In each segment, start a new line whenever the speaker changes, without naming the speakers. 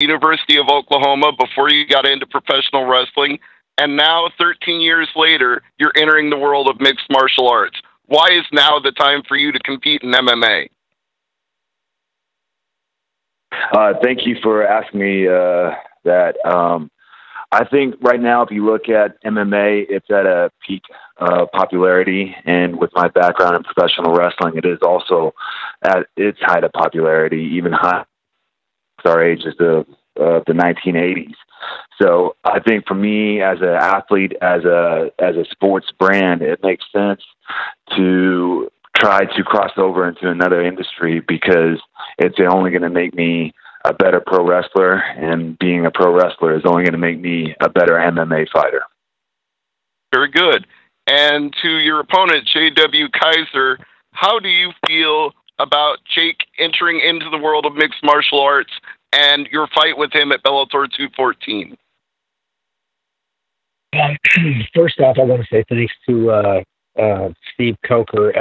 University of Oklahoma before you got into professional wrestling, and now 13 years later, you're entering the world of mixed martial arts. Why is now the time for you to compete in MMA?
Thank you for asking me that. I think right now, if you look at MMA, it's at a peak popularity, and with my background in professional wrestling, it is also at its height of popularity, even high our ages of the 1980s. So I think for me as an athlete, as a sports brand, it makes sense to try to cross over into another industry because it's only going to make me a better pro wrestler, and being a pro wrestler is only going to make me a better MMA fighter.
Very good. And to your opponent, J.W. Kaiser, how do you feel about Jake entering into the world of mixed martial arts and your fight with him at Bellator 214?
First off, I want to say thanks to Steve Coker,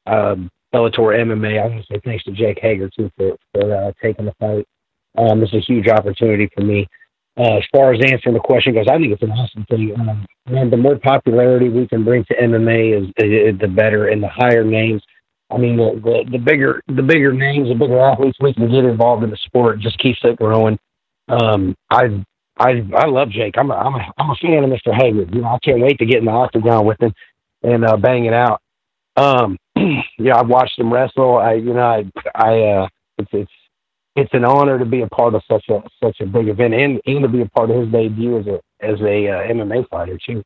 Bellator MMA. I want to say thanks to Jake Hager, too, for taking the fight. It's a huge opportunity for me. As far as answering the question goes, I think it's an awesome thing. And the more popularity we can bring to MMA is the better, and the higher names. I mean, the bigger names, the bigger athletes we can get involved in the sport, just keeps it growing. I love Jake. I'm a fan of Mr. Hager. You know, I can't wait to get in the octagon with him and bang it out. Yeah, I've watched him wrestle. It's an honor to be a part of such a big event, and to be a part of his debut as a MMA fighter too.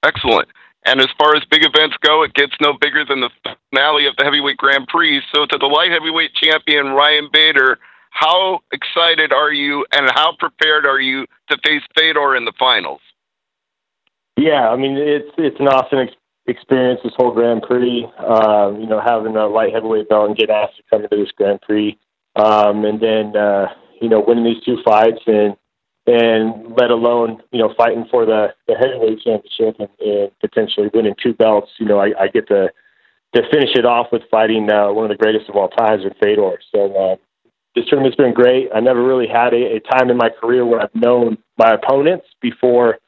Excellent. And as far as big events go, it gets no bigger than the finale of the Heavyweight Grand Prix. So to the light heavyweight champion, Ryan Bader, how excited are you and how prepared are you to face Fedor in the finals?
Yeah, I mean, it's an awesome experience, this whole Grand Prix, having a light heavyweight belt and getting asked to come into this Grand Prix. And then, winning these two fights and let alone, fighting for the heavyweight championship and potentially winning two belts. I get to finish it off with fighting one of the greatest of all times in Fedor. So this tournament's been great. I never really had a time in my career where I've known my opponents before,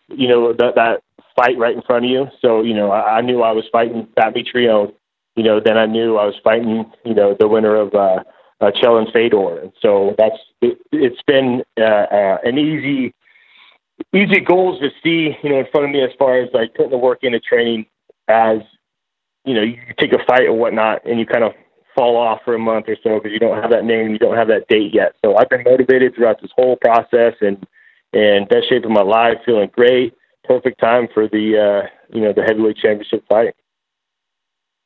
that fight right in front of you. So, I knew I was fighting Pat Mitrione. Then I knew I was fighting, the winner of Chell and Fedor. And so it's been an easy goals to see, in front of me as far as like putting the work into training as, you take a fight or whatnot and you kind of fall off for a month or so because you don't have that name, you don't have that date yet. So I've been motivated throughout this whole process and best shape of my life, feeling great. Perfect time for the heavyweight championship fight.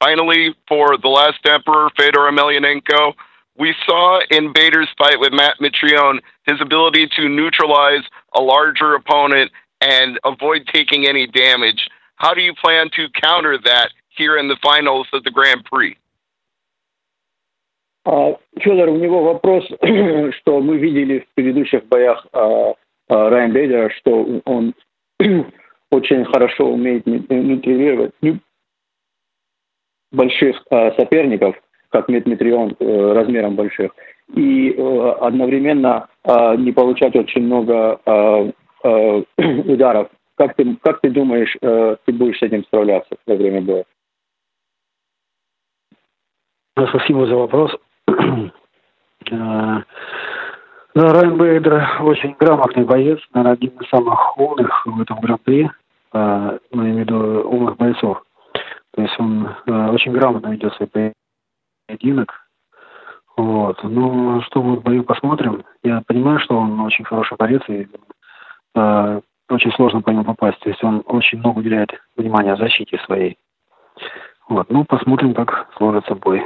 Finally, for the last emperor, Fedor Emelianenko, we saw in Bader's fight with Matt Mitrione his ability to neutralize a larger opponent and avoid taking any damage. How do you plan to counter that here in the finals of the Grand Prix?
Федор, у него вопрос, что мы видели в предыдущих боях Райан Бейдера, что он очень хорошо умеет нейтралировать больших соперников, как Митрион, размером больших, и одновременно не получать очень много ударов. Как ты думаешь, ты будешь с этим справляться во время боя?
Спасибо за вопрос. Райан Бейдер очень грамотный боец, наверное, один из самых умных в этом гран-при, я имею в виду умных бойцов. То есть он очень грамотно ведет свой поединок. Вот. Ну, что будет в бою, посмотрим. Я понимаю, что он очень хороший борец, и очень сложно по нему попасть. То есть он очень много уделяет внимания защите своей. Вот. Ну, посмотрим, как сложится бой.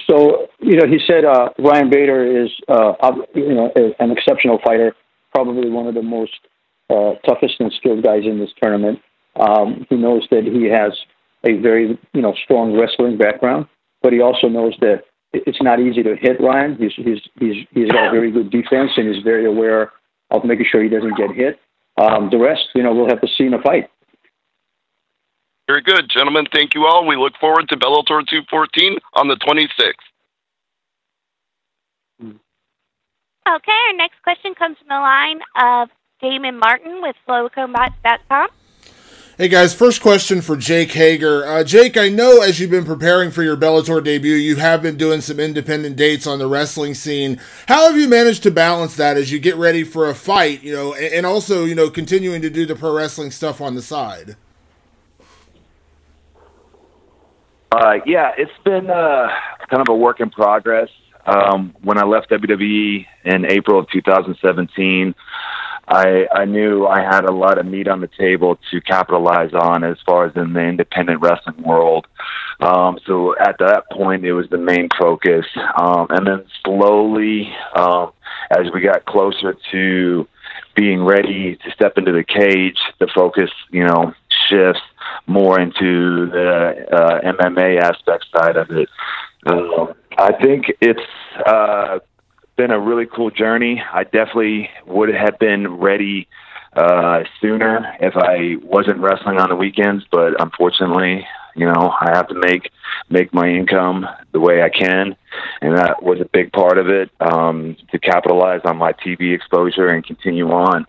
So, he said Ryan Bader is, an exceptional fighter, probably one of the most toughest and skilled guys in this tournament. He knows that he has a very, strong wrestling background, but he also knows that it's not easy to hit Ryan. He's got a very good defense and is very aware of making sure he doesn't get hit. The rest, we'll have to see in a fight.
Very good, gentlemen. Thank you all. We look forward to Bellator 214 on the 26th.
Okay, our next question comes from the line of Damon Martin with flowcombat.com.
Hey guys, first question for Jake Hager. Jake, I know as you've been preparing for your Bellator debut, you have been doing some independent dates on the wrestling scene. How have you managed to balance that as you get ready for a fight, and also, continuing to do the pro wrestling stuff on the side?
Yeah, it's been kind of a work in progress. When I left WWE in April of 2017, I knew I had a lot of meat on the table to capitalize on as far as in the independent wrestling world. So at that point, it was the main focus. And then slowly, as we got closer to being ready to step into the cage, the focus, shifts more into the MMA aspect side of it. I think it's been a really cool journey. I definitely would have been ready sooner if I wasn't wrestling on the weekends, but unfortunately, I have to make my income the way I can, and that was a big part of it, to capitalize on my TV exposure and continue on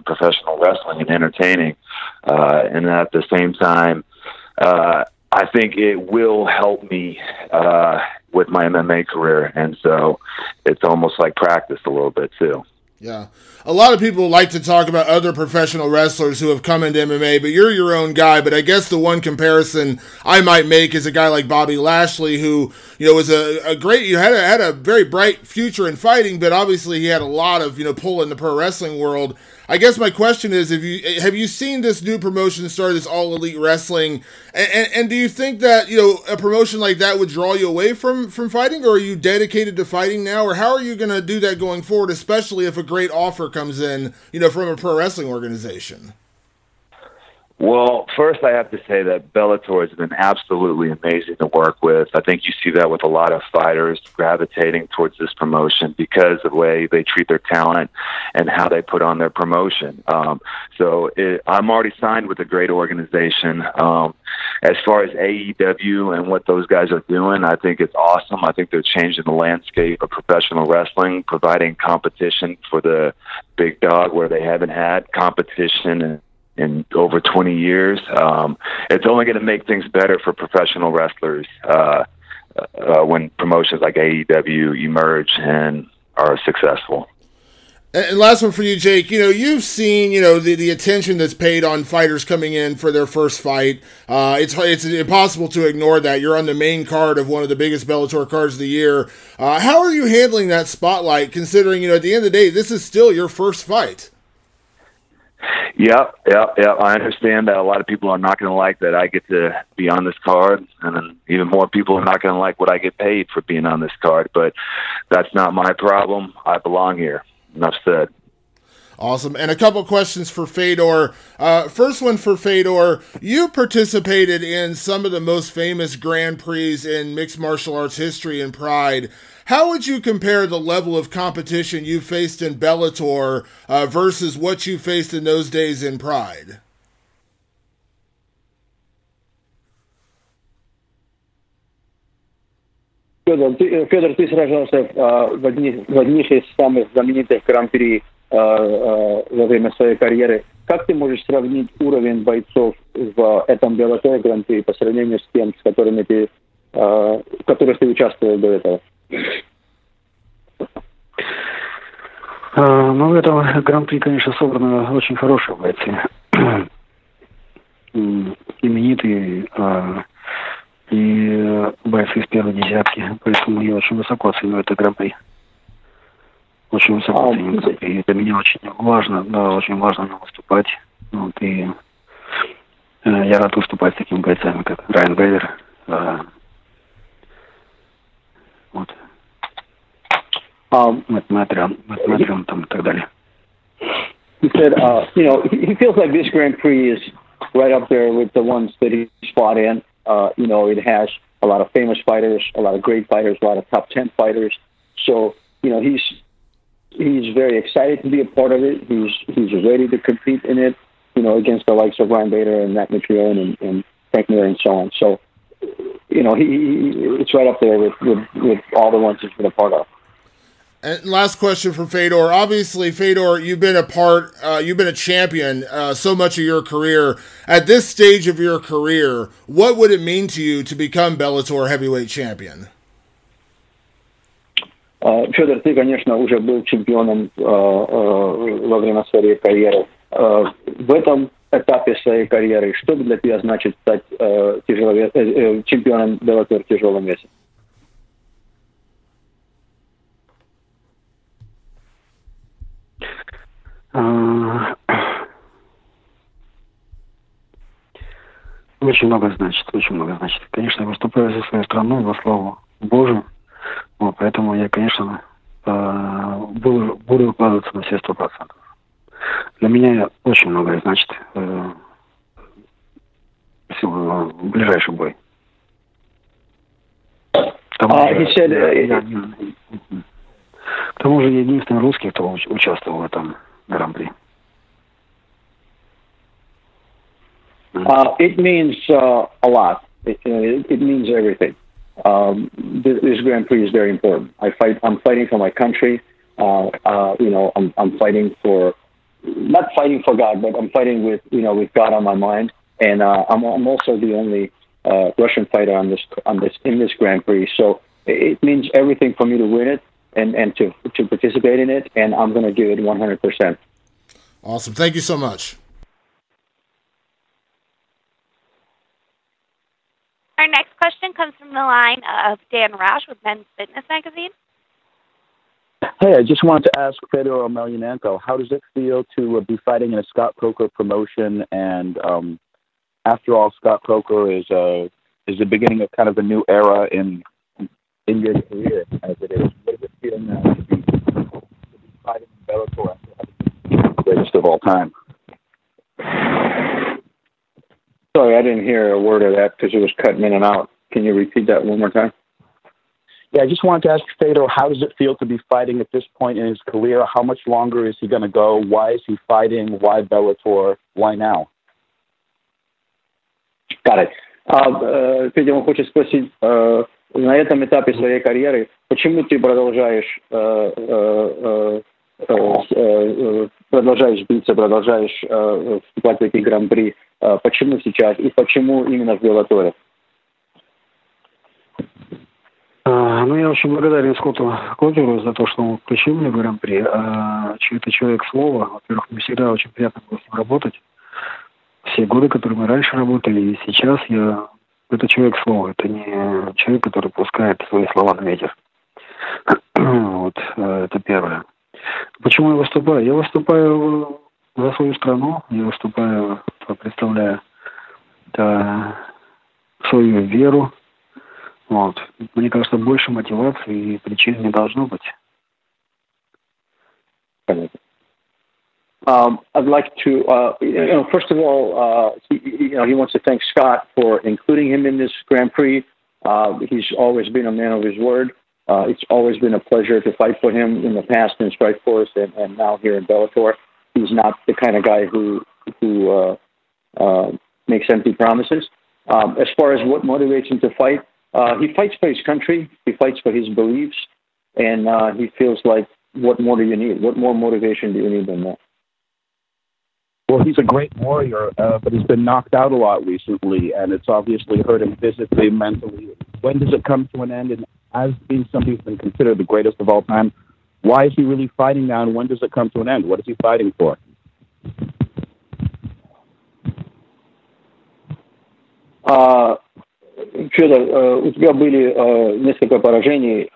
professional wrestling and entertaining. And at the same time, I think it will help me with my MMA career, and so it's almost like practice a little bit too.
Yeah. A lot of people like to talk about other professional wrestlers who have come into MMA, but you're your own guy. But I guess the one comparison I might make is a guy like Bobby Lashley, who, was a great, had a very bright future in fighting, but obviously he had a lot of, pull in the pro wrestling world. I guess my question is, have you seen this new promotion start, this All Elite Wrestling, and do you think that, a promotion like that would draw you away from fighting, or are you dedicated to fighting now, or how are you going to do that going forward, especially if a great offer comes in, from a pro wrestling organization?
Well, first I have to say that Bellator has been absolutely amazing to work with. I think you see that with a lot of fighters gravitating towards this promotion because of the way they treat their talent and how they put on their promotion. I'm already signed with a great organization. As far as AEW and what those guys are doing, I think it's awesome. I think they're changing the landscape of professional wrestling, providing competition for the big dog where they haven't had competition in over 20 years. It's only going to make things better for professional wrestlers when promotions like AEW emerge and are successful.
And last one for you, Jake. You've seen, the attention that's paid on fighters coming in for their first fight. It's impossible to ignore that. You're on the main card of one of the biggest Bellator cards of the year. How are you handling that spotlight, considering, at the end of the day, this is still your first fight?
Yeah. I understand that a lot of people are not going to like that I get to be on this card, and then even more people are not going to like what I get paid for being on this card. But that's not my problem. I belong here. Enough said.
Awesome. And a couple questions for Fedor. First one for Fedor. You participated in some of the most famous Grand Prix in mixed martial arts history and Pride. How would you compare the level of competition you faced in Bellator versus what you faced in those days in Pride?
Федор, ты сражался в одних из самых знаменитых гран-при во время своей карьеры. Как ты можешь сравнить уровень бойцов в этом Bellator гран-при по сравнению с тем, в которых ты участвовал до этого?
В этом гран-при, конечно, собраны очень хорошие бойцы. Именитые и бойцы из первой десятки. Поэтому я очень высоко ценю это гран-при. Очень высоко ценю гран-при. Для меня очень важно, очень важно выступать. И я рад выступать с такими бойцами, как Райан Бейдер. Матрион там и так далее.
He said, he feels like this Grand Prix is right up there with the ones that he's fought in. It has a lot of famous fighters, a lot of great fighters, a lot of top 10 fighters. So, he's very excited to be a part of it. He's ready to compete in it, against the likes of Ryan Bader and Matt Mitrione and Frank Mir and so on. So, it's right up there with all the ones he's been a part of.
And last question for Fedor. Obviously, Fedor, you've been a champion so much of your career. At this stage of your career, what would it mean to you to become Bellator heavyweight champion?
Федор, ты, конечно, уже был чемпионом во время своей карьеры. В этом этапе своей карьеры, что для тебя значит стать чемпионом Bellator в тяжелом весе?
Очень много значит, очень много значит. Конечно, я выступаю за свою страну, во славу Божию. Вот, поэтому я, конечно, буду выкладываться на все 100%. Для меня очень многое значит ближайший бой. К тому же я единственный русский, кто участвовал в этом гран-при.
It means a lot. It means everything. This Grand Prix is very important. I'm fighting for my country. I'm fighting for, not fighting for God, but I'm fighting with God on my mind. And I'm also the only Russian fighter in this Grand Prix. So it means everything for me to win it and to participate in it. And I'm going to give it 100%.
Awesome. Thank you so much.
Our next question comes from the line of Dan Roush with Men's Fitness Magazine.
Hey, I just wanted to ask Fedor Emelianenko, how does it feel to be fighting in a Scott Coker promotion? And after all, Scott Coker is the beginning of kind of a new era in your career, as it is. What does it feel now to be fighting in Bellator after having been the greatest of all time?
Sorry, I didn't hear a word of that because it was cutting in and out. Can you repeat that one more time?
Yeah, I just wanted to ask Fedor, how does it feel to be fighting at this point in his career? How much longer is he going to go? Why is he fighting? Why Bellator? Why now?
Got it. Федя, он хочет спросить, на этом этапе своей карьеры, почему ты продолжаешь биться, продолжаешь вступать в эти гран-при? Почему сейчас и почему именно в Беллаторе?
Я очень благодарен Скотту Кокеру за то, что он включил меня в гран-при. Это человек слова. Во-первых, мне всегда очень приятно было с ним работать. Все годы, которые мы раньше работали, и сейчас это человек слова. Это не человек, который пускает свои слова на ветер. Вот, это первое. Почему я выступаю? Я выступаю за свою страну. Я выступаю, представляя свою веру. Вот. Мне кажется, больше мотивации и причин не должно быть.
Понятно. I'd like to, first of all, he wants to thank Scott for including him in this Grand Prix. He's always been a man of his word. It's always been a pleasure to fight for him in the past in Strikeforce and now here in Bellator. He's not the kind of guy who makes empty promises. As far as what motivates him to fight, he fights for his country. He fights for his beliefs, and he feels like, what more do you need? What more motivation do you need than that?
Well, he's a great warrior, but he's been knocked out a lot recently, and it's obviously hurt him physically, mentally. When does it come to an end? And as being somebody who's been considered the greatest of all time, why is he really fighting now, and when does it come to an end? What is he fighting for?
Федор, у тебя были несколько поражений.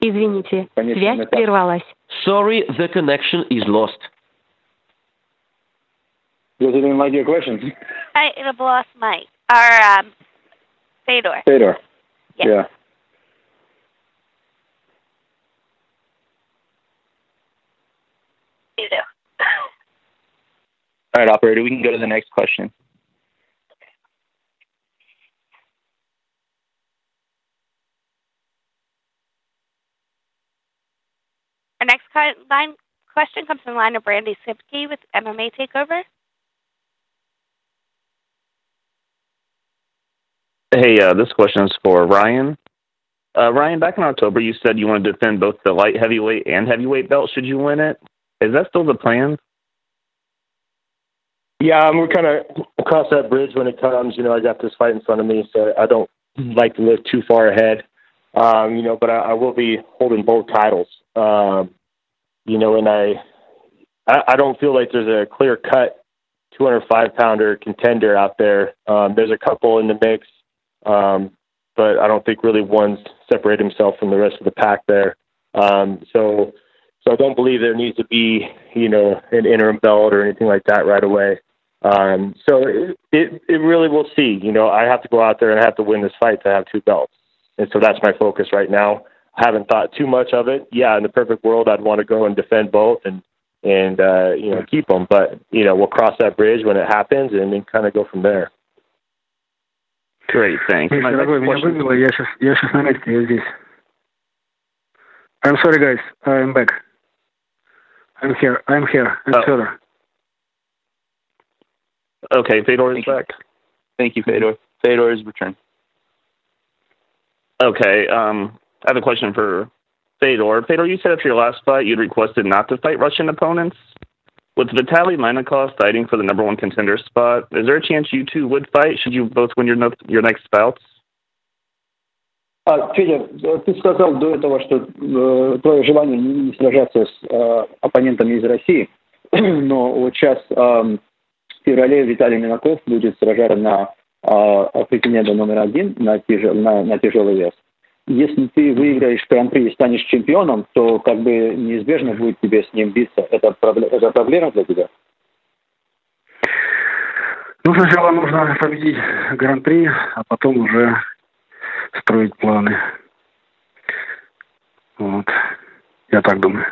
Извините, связь прервалась.
Sorry, the connection is lost.
Does it even like your question?
It'll lost Mike. Our Fedor.
Fedor. Yeah.
All right, operator, we can go to the next question.
Our next question comes from the line of Brandy Sipke with MMA Takeover.
Hey, this question is for Ryan. Ryan, back in October, you said you wanted to defend both the light heavyweight and heavyweight belt should you win it. Is that still the plan?
Yeah, we're kind of cross that bridge when it comes. I got this fight in front of me, so I don't like to live too far ahead. But I will be holding both titles. And I don't feel like there's a clear-cut 205-pounder contender out there. There's a couple in the mix, but I don't think really one's separated himself from the rest of the pack there. So I don't believe there needs to be, an interim belt or anything like that right away. So it really, we'll see. I have to go out there and I have to win this fight to have two belts. And so that's my focus right now. I haven't thought too much of it. Yeah, in the perfect world, I'd want to go and defend both and keep them. But, we'll cross that bridge when it happens and then kind of go from there.
Great, thanks.
Я сейчас на месте, я здесь. I'm sorry, guys. I'm back. I'm here. I'm Fedor.
Okay, Fedor is back. Thank you, Fedor. Fedor is returned. Okay, I have a question for Fedor. Fedor, you said after your last fight you'd requested not to fight Russian opponents. With Vitaly Minakov fighting for the number one contender spot, is there a chance you two would fight should you both win your next bouts?
Федя, ты сказал до этого, что твое желание не сражаться с оппонентами из России, но вот сейчас в феврале Виталий Минаков будет сражаться на претендента номер 1 на тяжелый вес. Если ты выиграешь гран-при и станешь чемпионом, то как бы неизбежно будет тебе с ним биться. Это проблема для тебя?
Сначала нужно победить гран-при, а потом уже строить планы. Вот. Я так думаю.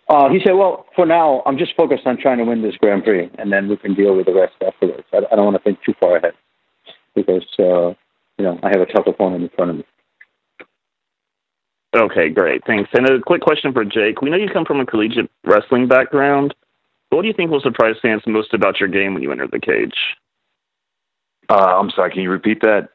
He said, well, for now, I'm just focused on trying to win this Grand Prix, and then we can deal with the rest afterwards. I don't want to think too far ahead because, I have a tough opponent in front of me.
Okay, great. Thanks. And a quick question for Jake. We know you come from a collegiate wrestling background. What do you think will surprise fans most about your game when you enter the cage?
I'm sorry, can you repeat that?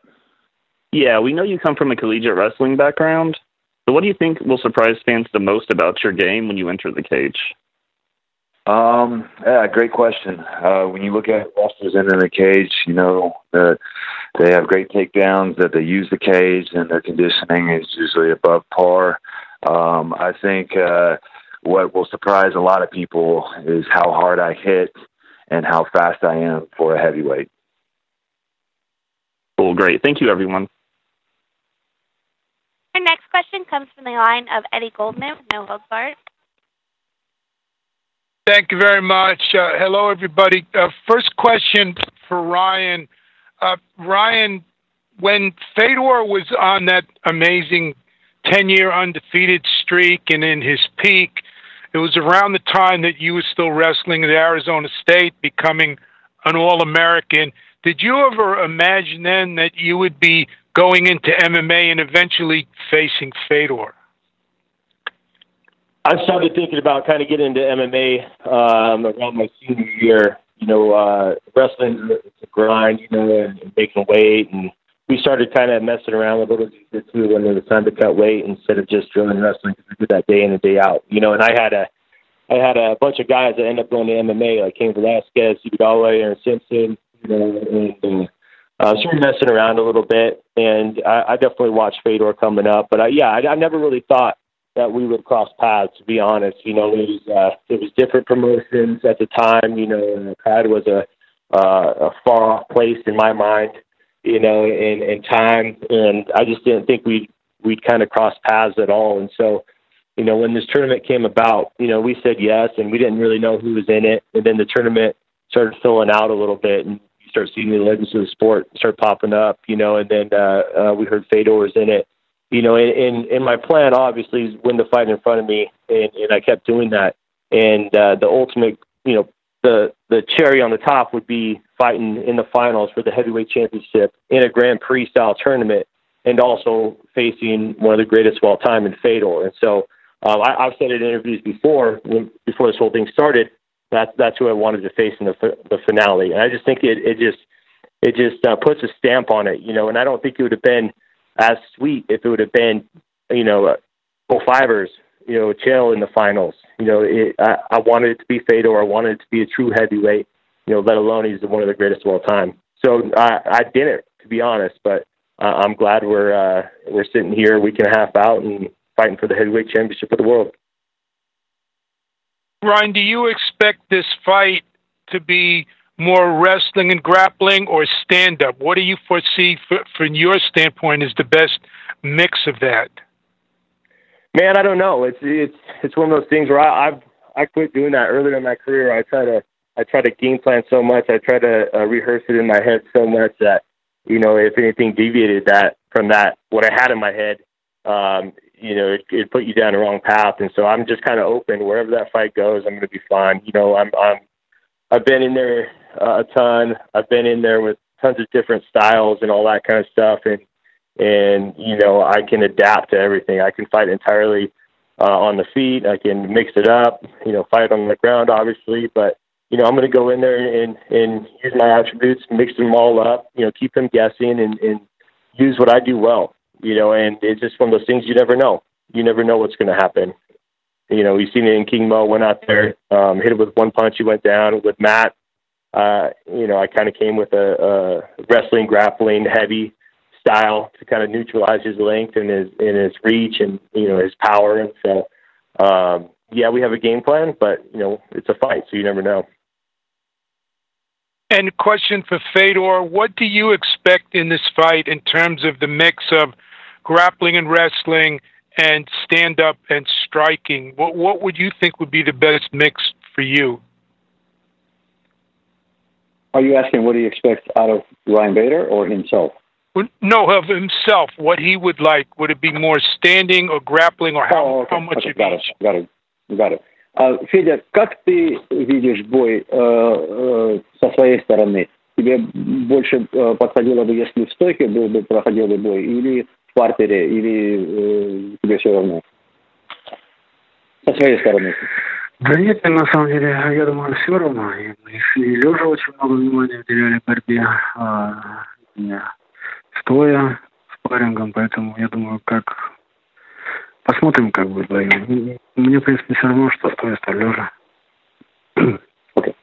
Yeah, we know you come from a collegiate wrestling background. So what do you think will surprise fans the most about your game when you enter the cage?
Yeah, great question. When you look at wrestlers entering the cage, they have great takedowns, that they use the cage, and their conditioning is usually above par. I think what will surprise a lot of people is how hard I hit and how fast I am for a heavyweight.
Cool, great. Thank you, everyone.
Our next question comes from the line of Eddie Goldman with No Holds Barred.
Thank you very much. Hello, everybody. First question for Ryan. Ryan, when Fedor was on that amazing 10-year undefeated streak and in his peak, it was around the time that you were still wrestling at Arizona State, becoming an All-American. Did you ever imagine then that you would be going into MMA and eventually facing Fedor?
I started thinking about kind of getting into MMA around my senior year. Wrestling is a grind, and making weight. And we started kind of messing around a little bit too when it was time to cut weight instead of just drilling wrestling because we did that day in and day out. And I had a bunch of guys that ended up going to MMA, like Cain Velasquez, Steve Galloway, Aaron Simpson, and started messing around a little bit. And I definitely watched Fedor coming up. But I never really thought that we would cross paths, to be honest. It was different promotions at the time. Pride was a far off place in my mind, in time, and I just didn't think we'd kind of cross paths at all. And so, when this tournament came about, we said yes, and we didn't really know who was in it. And then the tournament started filling out a little bit, and you start seeing the legends of the sport start popping up, and then we heard Fedor was in it. In my plan, obviously, is win the fight in front of me, and I kept doing that. And the ultimate, the cherry on the top would be fighting in the finals for the heavyweight championship in a Grand Prix style tournament, and also facing one of the greatest of all time in Fedor. And so I've said it in interviews before this whole thing started. That's who I wanted to face in the finale. And I just think it it just puts a stamp on it, and I don't think it would have been as sweet if it would have been, full fivers, Chael in the finals. I wanted it to be Fedor. I wanted it to be a true heavyweight, let alone he's one of the greatest of all time. So I didn't, to be honest, but I'm glad we're sitting here a week and a half out and fighting for the heavyweight championship of the world.
Ryan, do you expect this fight to be more wrestling and grappling or stand-up? What do you foresee from your standpoint is the best mix of that?
Man, I don't know. It's one of those things where I quit doing that earlier in my career. I try to game plan so much. I try to rehearse it in my head so much that, if anything deviated from what I had in my head, it put you down the wrong path. And so I'm just kind of open. Wherever that fight goes, I'm going to be fine. I've been in there a ton. I've been in there with tons of different styles and all that kind of stuff. And I can adapt to everything. I can fight entirely on the feet. I can mix it up, fight on the ground, obviously. But, I'm going to go in there and use my attributes, mix them all up, keep them guessing and use what I do well, and it's just one of those things you never know. You never know what's going to happen. We've seen it in King Mo, went out there, hit it with one punch, he went down. With Matt, I kind of came with a wrestling, grappling, heavy style to kind of neutralize his length and his reach and, his power. And so, we have a game plan, but, it's a fight, so you never know.
And question for Fedor, what do you expect in this fight in terms of the mix of grappling and wrestling and stand-up and striking? What would you think would be the best mix for you?
Are you asking what do you expect out of Ryan Bader or himself?
No, of himself. What he would like. Would it be more standing or grappling or how much of each?
Got it. Федя, как ты видишь бой со своей стороны? Тебе больше подходило бы, если в стойке проходил бы бой, или в партере, или тебе все равно? Со своей стороны.
Да нет, на самом деле, я думаю, все равно. И лежа очень много внимания уделяли борьбе, стоя спаррингом, поэтому я думаю, посмотрим, как будет бой. Мне, в принципе, все равно, что стоя, что лежа.
Okay.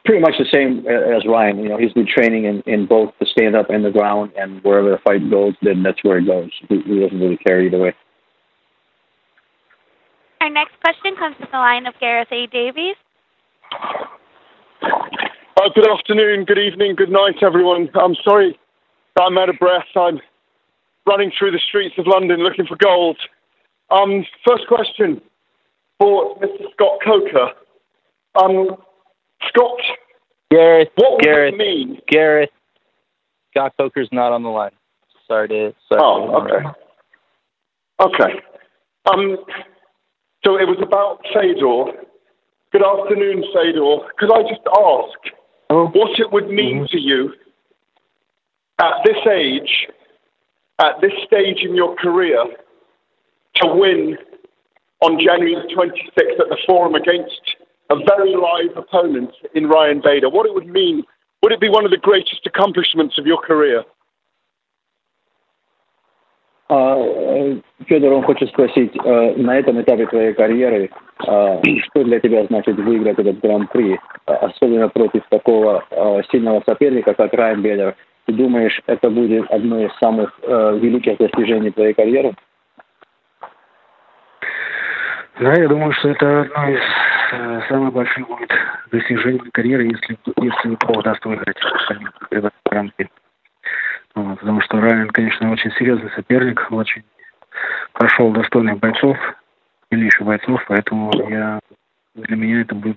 Pretty much the same as Ryan. He's been training in both the stand-up and the ground, and wherever the fight goes, then that's where it goes. He doesn't really care either way.
Our next question comes from the line of Gareth A. Davies.
Good afternoon, good evening, good night, everyone. I'm sorry that I'm out of breath. I'm running through the streets of London looking for gold. First question for Mr. Scott Coker. Scott,
Gareth,
what would it mean?
Gareth, Scott Coker's not on the line. Sorry.
Okay. Okay. So it was about Fedor. Good afternoon, Fedor. Could I just ask what it would mean to you at this age, at this stage in your career, to win on January the 26th at the Forum against a very live opponent in Ryan Bader? What it would mean? Would it be one of the greatest accomplishments of your career?
Федор, он хочет спросить, на этом этапе твоей карьеры, что для тебя значит выиграть этот гран-при, особенно против такого сильного соперника, как Райан Бейдер? Ты думаешь, это будет одно из самых великих достижений твоей карьеры?
Да, я думаю, что это одно из самых больших будет достижений карьеры, если Бог даст выиграть этот гран-при. Потому что Райан, конечно, очень серьезный соперник, очень прошел достойных бойцов, сильнейших бойцов, поэтому для меня это будет,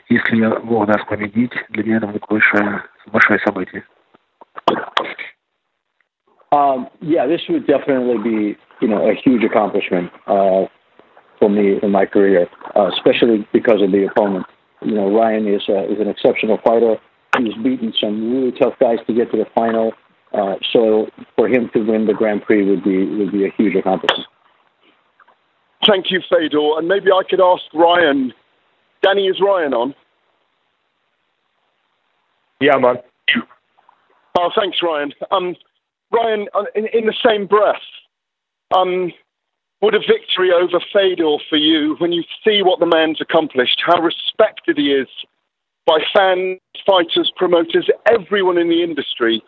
если Бог даст победить, для меня это будет большое событие.
This would definitely be, a huge accomplishment for me in my career, especially because of the opponent. Ryan is an exceptional fighter. He's beaten some really tough guys to get to the final. So for him to win the Grand Prix would be a huge accomplishment.
Thank you, Fedor. And maybe I could ask Ryan. Danny, is Ryan on?
Yeah, man.
Oh, thanks, Ryan. Ryan, in the same breath, would a victory over Fedor for you, when you see what the man's accomplished, how respected he is by fans, fighters, promoters, everyone in the industry,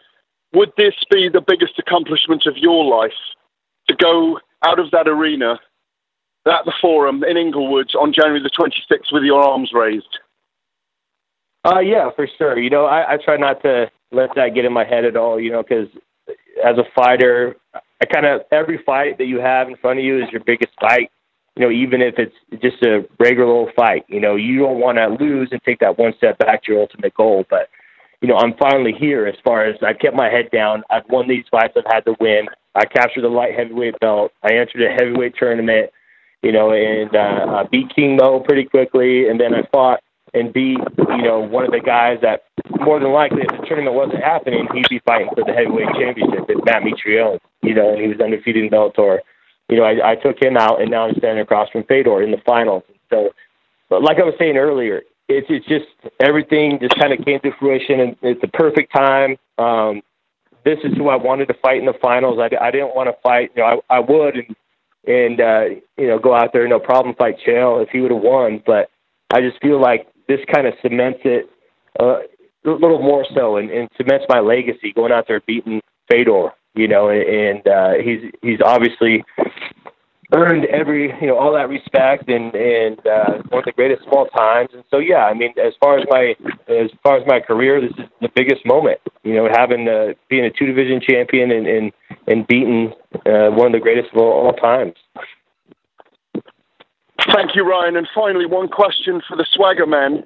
would this be the biggest accomplishment of your life, to go out of that arena at the Forum in Inglewood on January the 26th with your arms raised?
Yeah, for sure. You know, I try not to let that get in my head at all, you know, because as a fighter, every fight that you have in front of you is your biggest fight. You know, even if it's just a regular old fight, you know, you don't want to lose and take that one step back to your ultimate goal. But, you know, I'm finally here as far as I kept my head down. I've won these fights I've had to win. I captured the light heavyweight belt. I entered a heavyweight tournament, you know, and I beat King Mo pretty quickly. And then I fought and beat, you know, one of the guys that more than likely, if the tournament wasn't happening, he'd be fighting for the heavyweight championship. It's Matt Mitrione, you know, and he was undefeated in Bellator. You know, I took him out, and now I'm standing across from Fedor in the finals. So, but like I was saying earlier, it's just everything just kind of came to fruition, and it's the perfect time. This is who I wanted to fight in the finals. I didn't want to fight. You know, I would and you know, go out there, no problem, fight Chael if he would have won. But I just feel like this kind of cements it a little more so, and cements my legacy going out there beating Fedor. You know, and he's obviously earned all that respect, and one of the greatest of all times. And so, yeah, I mean, as far as my career, this is the biggest moment. You know, being a 2-division champion and beating one of the greatest of all times.
Thank you, Ryan. And finally, one question for the Swagger Man.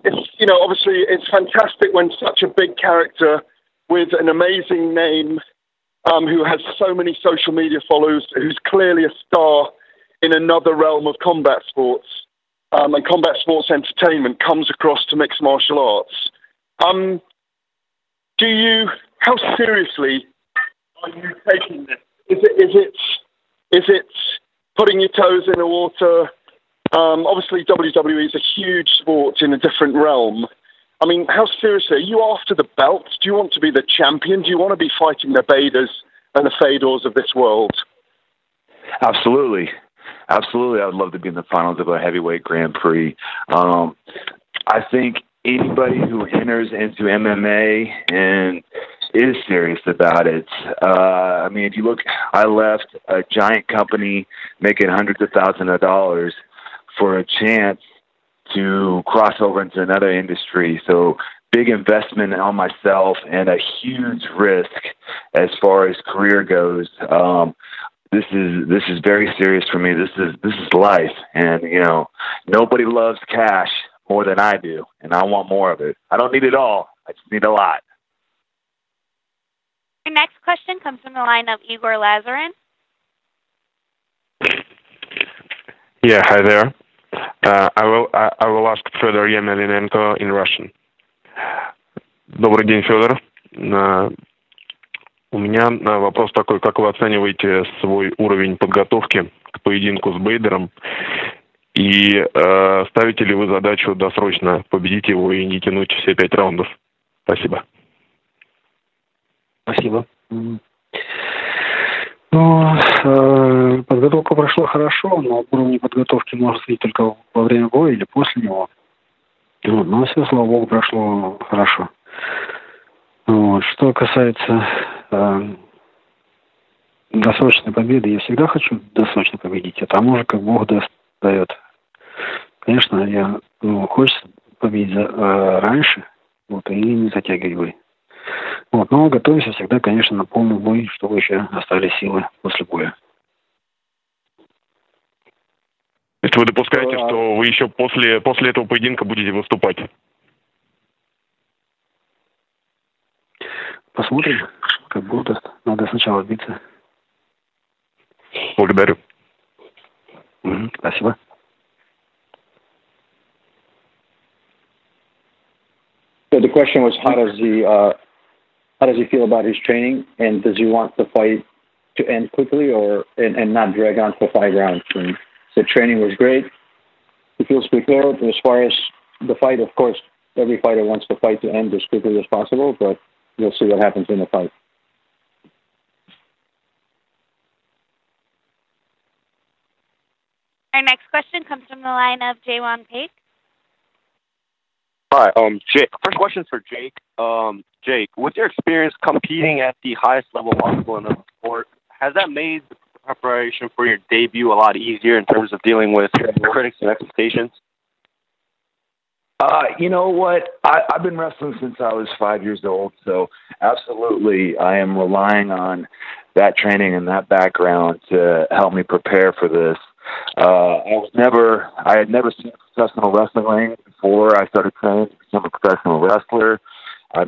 It's, you know, obviously it's fantastic when such a big character with an amazing name, who has so many social media followers, who's clearly a star in another realm of combat sports, and combat sports entertainment, comes across to mixed martial arts. How seriously are you taking this? Is it putting your toes in the water? Obviously WWE is a huge sport in a different realm. I mean, how seriously? Are you after the belt? Do you want to be the champion? Do you want to be fighting the Baders and the Fedors of this world?
Absolutely. Absolutely. I would love to be in the finals of a heavyweight Grand Prix. I think anybody who enters into MMA and is serious about it, I mean, if you look, I left a giant company making hundreds of thousands of dollars for a chance to cross over into another industry. So big investment on myself and a huge risk as far as career goes. This is very serious for me. This is life. And, you know, nobody loves cash more than I do. And I want more of it. I don't need it all. I just need a lot.
Your next question comes from the line of Igor Lazarin.
Yeah, hi there. I will ask Fedor Emelianenko in Russian. Добрый день, Федор. У меня вопрос такой: как вы оцениваете свой уровень подготовки к поединку с Бейдером? И ставите ли вы задачу досрочно победить его и не тянуть все 5 раундов? Спасибо.
Спасибо. Ну, подготовка прошла хорошо, но уровень подготовки можно судить только во время боя или после него. Вот, но все, слава богу, прошло хорошо. Вот. Что касается досрочной победы, я всегда хочу досрочно победить, а там уже как Бог дает. Конечно, хочется победить раньше, вот, и не затягивать бой. Вот, но готовимся всегда, конечно, на полный бой, чтобы еще остались силы после боя.
То есть вы допускаете, что вы еще после этого поединка будете выступать?
Посмотрим, как будет. Надо сначала биться.
Благодарю.
Спасибо.
So the question was, how does he feel about his training, and does he want the fight to end quickly and not drag on for 5 rounds? And the training was great. He feels prepared. As far as the fight, of course, every fighter wants the fight to end as quickly as possible, but we'll see what happens in the fight.
Our next question comes from the line of Jaewon Paik.
Hi, Jake. First question for Jake. Jake, with your experience competing at the highest level possible in the sport, has that made the preparation for your debut a lot easier in terms of dealing with critics and expectations?
You know what? I've been wrestling since I was 5 years old, so absolutely I am relying on that training and that background to help me prepare for this. I had never seen a professional wrestling ring before I started training to become a professional wrestler. I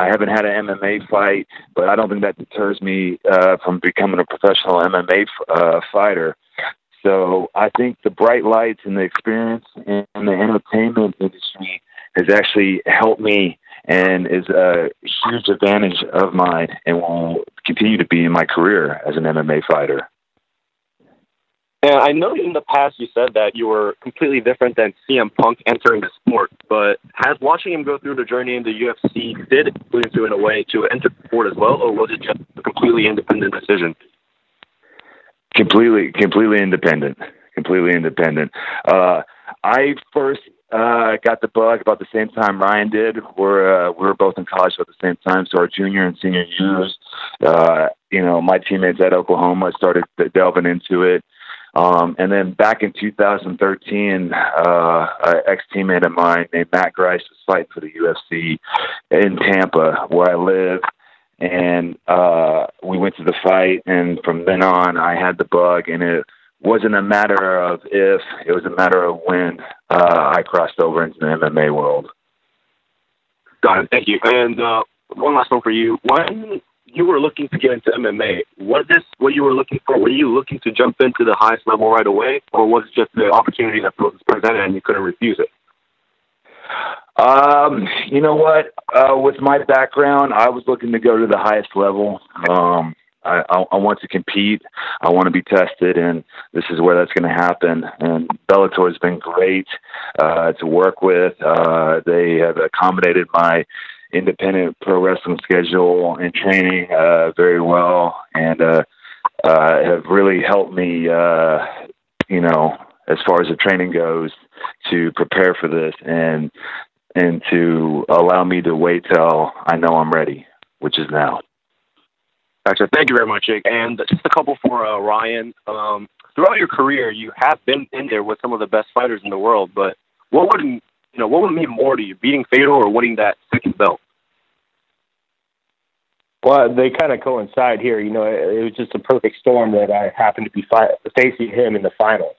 haven't had an MMA fight, but I don't think that deters me from becoming a professional MMA fighter. So I think the bright lights and the experience in the entertainment industry has actually helped me and is a huge advantage of mine and will continue to be in my career as an MMA fighter.
And I know in the past you said that you were completely different than CM Punk entering the sport, but has watching him go through the journey in the UFC did influence you in a way to enter the sport as well, or was it just a completely independent decision?
Completely independent. I first got the bug about the same time Ryan did. We were both in college at the same time, so our junior and senior years. My teammates at Oklahoma started delving into it. And then back in 2013, an ex-teammate of mine named Matt Grice was fighting for the UFC in Tampa, where I live. And we went to the fight, and from then on, I had the bug, and it wasn't a matter of if, it was a matter of when I crossed over into the MMA world.
Got it. Thank you. And one last one for you. When you were looking to get into MMA, was this what you were looking for? Were you looking to jump into the highest level right away, or was it just the opportunity that was presented and you couldn't refuse it?
You know what? With my background, I was looking to go to the highest level. I want to compete. I want to be tested, and this is where that's going to happen. And Bellator has been great to work with. They have accommodated my independent pro wrestling schedule and training very well, and have really helped me, as far as the training goes, to prepare for this and to allow me to wait till I know I'm ready, which is now.
Gotcha. Thank you very much, Jake. And just a couple for Ryan. Throughout your career, you have been in there with some of the best fighters in the world, but what would mean more to you, beating Fedor or winning that second belt?
Well, they kind of coincide here. It was just a perfect storm that I happened to be facing him in the finals.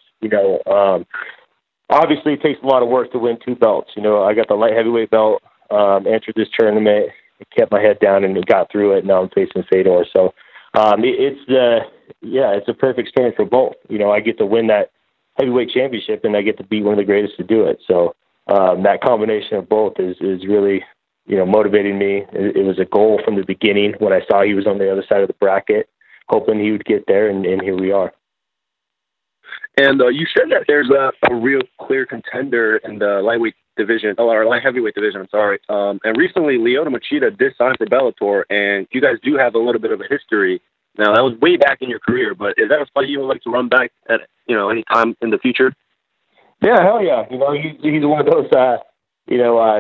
Obviously, it takes a lot of work to win two belts. I got the light heavyweight belt, entered this tournament, kept my head down, and got through it. Now I'm facing Fedor. So it's a perfect storm for both. I get to win that heavyweight championship, and I get to be one of the greatest to do it. So that combination of both is really, motivating me. It was a goal from the beginning when I saw he was on the other side of the bracket, hoping he would get there, and here we are.
And you said that there's a real clear contender in the lightweight division, or light heavyweight division, I'm sorry. And recently, Lyoto Machida did sign for Bellator, and you guys do have a little bit of a history. Now, that was way back in your career, but is that a fight you would like to run back at, any time in the future?
Yeah, hell yeah. He's one of those,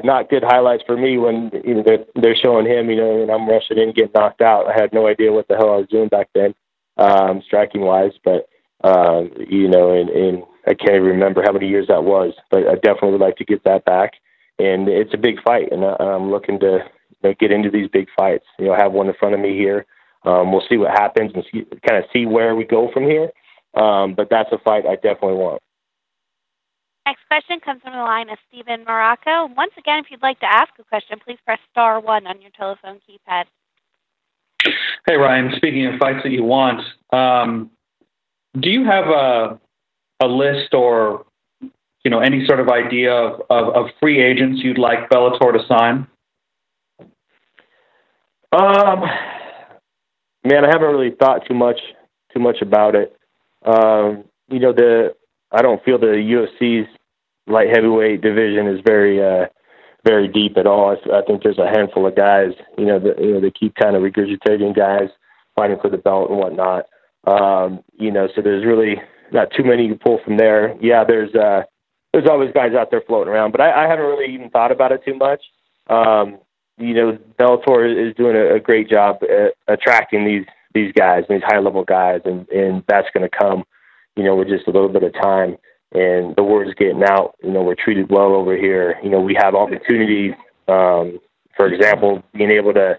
not good highlights for me when they're showing him, and I'm rushing in, getting knocked out. I had no idea what the hell I was doing back then, striking-wise, but and I can't even remember how many years that was, but I definitely would like to get that back. And it's a big fight, and I'm looking to get into these big fights. Have one in front of me here. We'll see what happens and see where we go from here. But that's a fight I definitely want.
Next question comes from the line of Steven Morocco. Once again, if you'd like to ask a question, please press star 1 on your telephone keypad.
Hey, Ryan. Speaking of fights that you want, do you have a list or any sort of idea of free agents you'd like Bellator to sign?
Man, I haven't really thought too much about it. I don't feel the UFC's light heavyweight division is very very deep at all. I think there's a handful of guys, they keep kind of regurgitating guys fighting for the belt and whatnot. So there's really not too many you pull from there. Yeah, there's always guys out there floating around, but I haven't really even thought about it too much. Bellator is doing a great job at attracting these guys, these high-level guys, and that's going to come, with just a little bit of time. And the word's getting out. We're treated well over here. We have opportunities. For example, being able to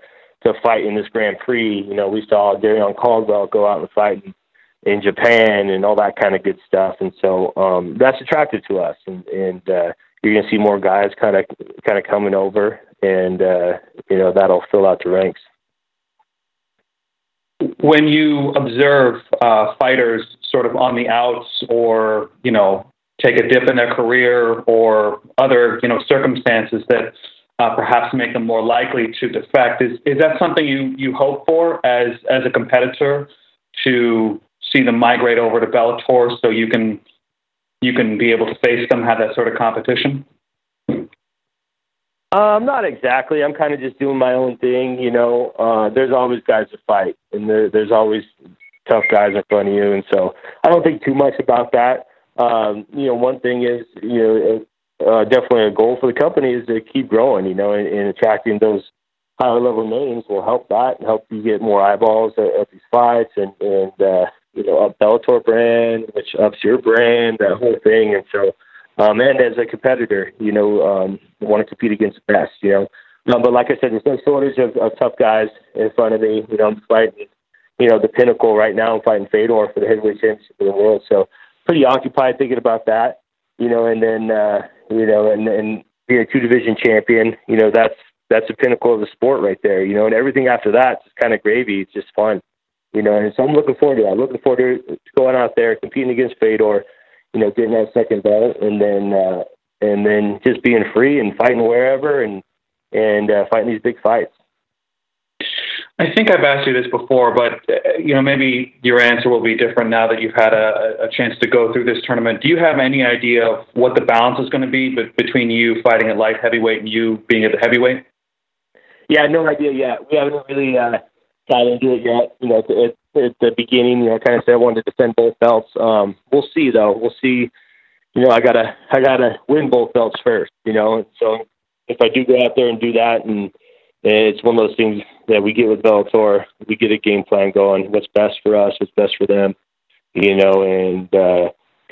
fight in this Grand Prix. We saw Darion Caldwell go out and fight in Japan and all that kind of good stuff. And so that's attractive to us. And you're going to see more guys kind of coming over, and that'll fill out the ranks.
When you observe fighters sort of on the outs, or take a dip in their career, or other circumstances that perhaps make them more likely to defect, is that something you hope for as a competitor, to see them migrate over to Bellator so you can be able to face them, have that sort of competition?
Not exactly. I'm kind of just doing my own thing. There's always guys to fight, and there's always tough guys in front of you, and so I don't think too much about that. One thing is, definitely a goal for the company is to keep growing, and attracting those higher level names will help that and help you get more eyeballs at these fights, and up Bellator brand, which ups your brand, that whole thing. And so, and as a competitor, want to compete against the best, but like I said, there's no shortage of tough guys in front of me. I'm fighting, the pinnacle right now. I'm fighting Fedor for the heavyweight championship of the world. So pretty occupied thinking about that, and then, and being a 2-division champion, that's the pinnacle of the sport right there, and everything after that is kind of gravy. It's just fun, and so I'm looking forward to that. I'm looking forward to going out there, competing against Fedor, getting that second belt, and then just being free and fighting wherever and fighting these big fights.
I think I've asked you this before, but maybe your answer will be different now that you've had a chance to go through this tournament. Do you have any idea of what the balance is going to be between you fighting at light heavyweight and you being at the heavyweight?
Yeah, no idea yet. We haven't really got into it yet. At the beginning, I kind of said I wanted to defend both belts. We'll see, though. We'll see. I gotta win both belts first. And so if I do go out there and do that, and it's one of those things that we get with Bellator, we get a game plan going. What's best for us? What's best for them? And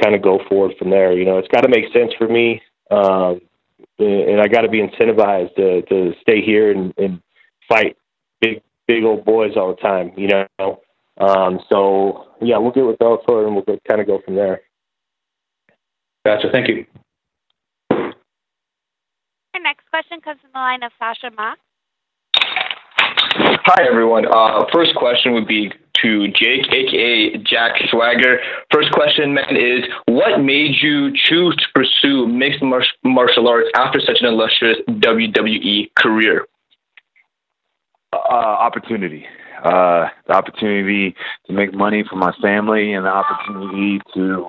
kind of go forward from there. It's got to make sense for me, and I got to be incentivized to stay here and fight big old boys all the time. So yeah, we'll get with Bellator and we'll kind of go from there.
Gotcha. Thank you.
Our next question comes from the line of Sasha Mock.
Hi, everyone. First question would be to Jake, a.k.a. Jack Swagger. First question, man, is what made you choose to pursue mixed martial arts after such an illustrious WWE career?
Opportunity. The opportunity to make money for my family, and the opportunity to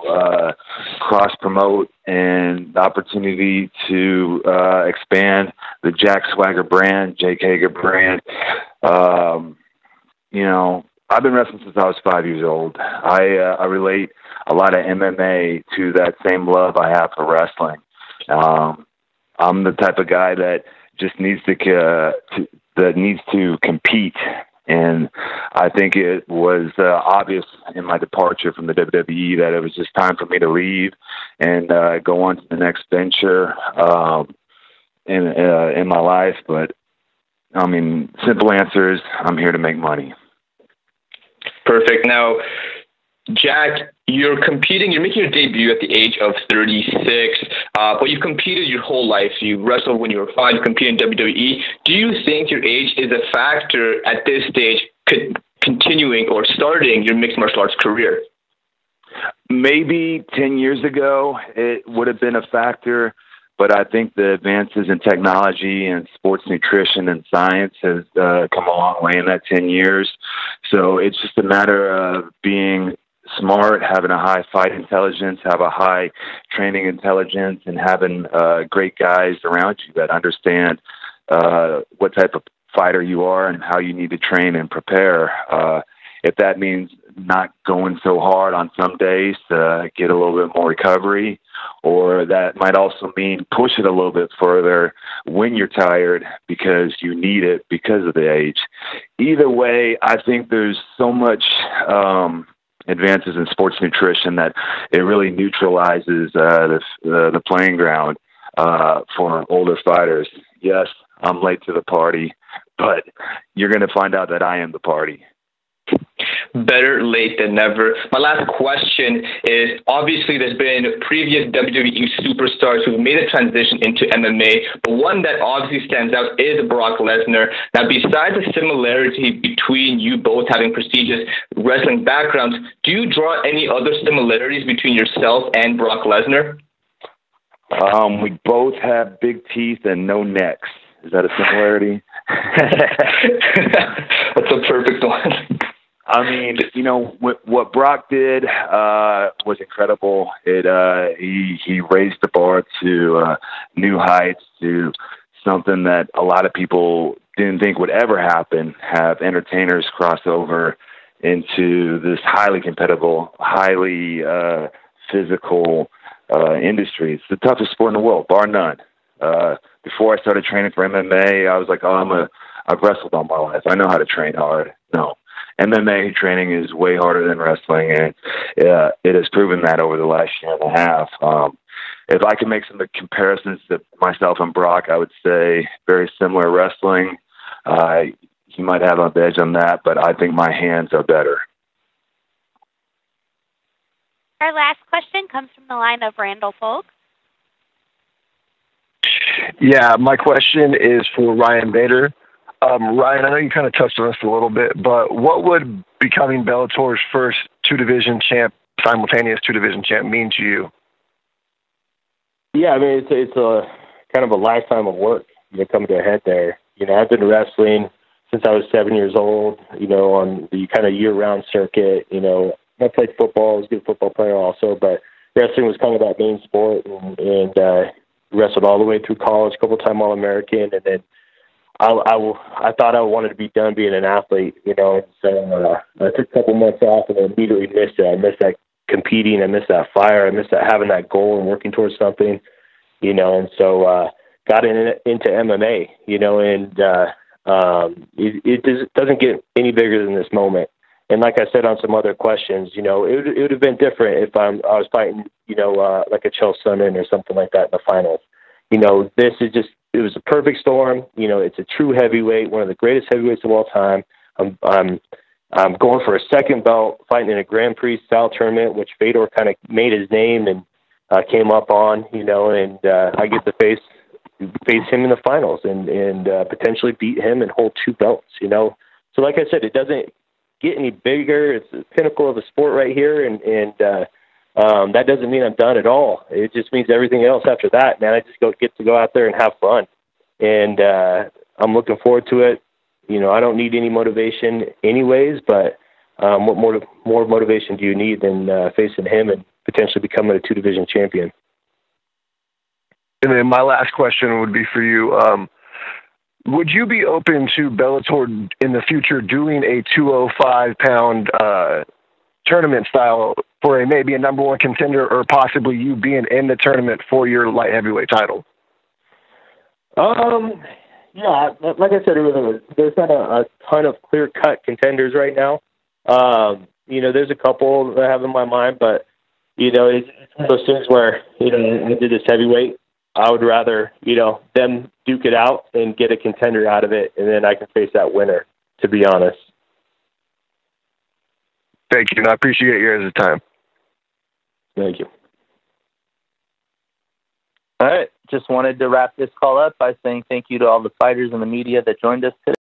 cross-promote, and the opportunity to expand the Jack Swagger brand, Jake Hager brand. I've been wrestling since I was 5 years old. I relate a lot of MMA to that same love I have for wrestling. I'm the type of guy that just needs to compete. And I think it was obvious in my departure from the WWE that it was just time for me to leave and go on to the next venture in my life. But I mean, simple answer is I'm here to make money.
Perfect. Now, Jack, you're making your debut at the age of 36, but you've competed your whole life. You wrestled when you were 5, you competed in WWE. Do you think your age is a factor at this stage continuing or starting your mixed martial arts career?
Maybe 10 years ago it would have been a factor, but I think the advances in technology and sports nutrition and science has come a long way in that 10 years. So it's just a matter of being smart, having a high fight intelligence, have a high training intelligence, and having great guys around you that understand what type of fighter you are and how you need to train and prepare. If that means not going so hard on some days to get a little bit more recovery, or that might also mean push it a little bit further when you're tired because you need it because of the age. Either way, I think there's so much advances in sports nutrition that it really neutralizes the playing ground for older fighters. Yes, I'm late to the party, but you're going to find out that I am the party.
Better late than never. My last question is, obviously there's been previous WWE superstars who've made a transition into MMA, but one that obviously stands out is Brock Lesnar. Now, besides the similarity between you both having prestigious wrestling backgrounds, do you draw any other similarities between yourself and Brock Lesnar?
We both have big teeth and no necks. Is that a similarity?
That's a perfect one.
I mean, you know, what Brock did was incredible. He raised the bar to new heights, to something that a lot of people didn't think would ever happen, have entertainers cross over into this highly competitive, highly physical industry. It's the toughest sport in the world, bar none. Before I started training for MMA, I was like, I've wrestled all my life. I know how to train hard. No. MMA training is way harder than wrestling, and it has proven that over the last year and a half. If I can make some comparisons to myself and Brock, I would say very similar wrestling. He might have an edge on that, but I think my hands are better.
Our last question comes from the line of Randall Folk.
Yeah, my question is for Ryan Bader. Ryan, I know you kind of touched on this a little bit, but what would becoming Bellator's first simultaneous two-division champ mean to you?
Yeah, I mean, it's a kind of a lifetime of work, coming to a head there. I've been wrestling since I was 7 years old, on the kind of year-round circuit. I played football. I was a good football player also, but wrestling was kind of that main sport, and wrestled all the way through college, a couple-time All-American, and then I thought I wanted to be done being an athlete, and so I took a couple months off and immediately missed it. I missed that competing. I missed that fire. I missed that having that goal and working towards something, and so got into MMA, and it doesn't get any bigger than this moment. And like I said on some other questions, it would have been different if I was fighting, like a Chael Sonnen or something like that in the finals. This is just, it was a perfect storm. It's a true heavyweight, one of the greatest heavyweights of all time. I'm going for a second belt, fighting in a Grand Prix style tournament, which Fedor kind of made his name and came up on, and I get to face him in the finals and potentially beat him and hold two belts, So like I said, it doesn't get any bigger. It's the pinnacle of the sport right here, and that doesn't mean I'm done at all. It just means everything else after that, man. I just get to go out there and have fun, and I'm looking forward to it. I don't need any motivation anyways, but what more motivation do you need than facing him and potentially becoming a two-division champion?
And then my last question would be for you. Would you be open to Bellator in the future doing a 205-pound tournament style for maybe a number one contender, or possibly you being in the tournament for your light heavyweight title?
Yeah, like I said earlier, there's not a ton of clear-cut contenders right now. There's a couple that I have in my mind, but, it's one of those things where, I did this heavyweight. I would rather, them duke it out and get a contender out of it, and then I can face that winner, to be honest.
Thank you, and I appreciate your time.
Thank you.
All right. Just wanted to wrap this call up by saying thank you to all the fighters and the media that joined us today.